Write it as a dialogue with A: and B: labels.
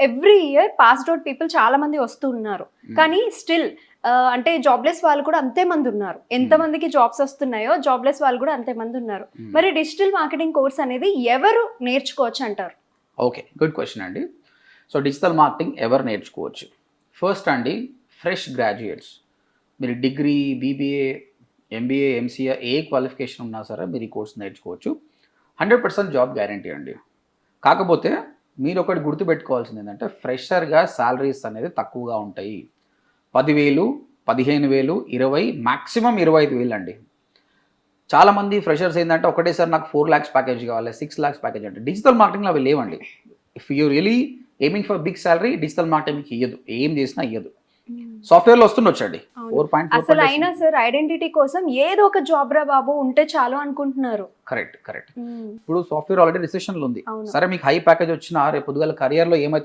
A: Every year passed out people చాలా మంది వస్తున్నారు, కానీ స్టిల్ అంటే జాబ్లెస్ వాళ్ళు కూడా అంతే మంది ఉన్నారు. ఎంత మందికి జాబ్స్ వస్తున్నాయో జాబ్లెస్ వాళ్ళు కూడా అంతే మంది ఉన్నారు. మరి డిజిటల్ మార్కెటింగ్ కోర్స్ అనేది ఎవరు నేర్చుకోవచ్చు అంటారు?
B: ఓకే, గుడ్ క్వశ్చన్ అండి. సో డిజిటల్ మార్కెటింగ్ ఎవరు నేర్చుకోవచ్చు? ఫస్ట్ అండి, ఫ్రెష్ గ్రాడ్యుయేట్స్. మీరు డిగ్రీ, బీబీఏ, ఎంబీఏ, ఎంసీఏ ఏ క్వాలిఫికేషన్ ఉన్నా సరే మీరు ఈ కోర్స్ నేర్చుకోవచ్చు. 100% జాబ్ గ్యారంటీ అండి. కాకపోతే మీరు ఒకటి గుర్తుపెట్టుకోవాల్సింది ఏంటంటే, ఫ్రెషర్గా శాలరీస్ అనేది తక్కువగా ఉంటాయి. 10,000, 15,000, 20, మ్యాక్సిమం 25,000 అండి. చాలామంది ఫ్రెషర్స్ ఏంటంటే ఒకటేసారి నాకు 4 lakhs ప్యాకేజ్ కావాలి, 6 lakhs ప్యాకేజ్ అంటే. డిజిటల్ మార్కెటింగ్లో అవి లేవండి. If you really aiming for big salary, digital marketing ఇయ్యదు, ఏం చేసినా ఇయ్యదు. సాఫ్ట్వేర్లో వస్తుండొచ్చండి.
A: అసలు అయినా సార్ ఐడెంటిటీ కోసం ఏదో ఒక జాబ్ రా బాబు ఉంటే చాలు అనుకుంటున్నారు.
B: కరెక్ట్. ఇప్పుడు సాఫ్ట్వేర్ ఆల్రెడీ రిసెషన్లో ఉంది. సరే మీకు హై ప్యాకేజ్ వచ్చినా రేపు పొద్దుగాల కెరియర్లో ఏమైతే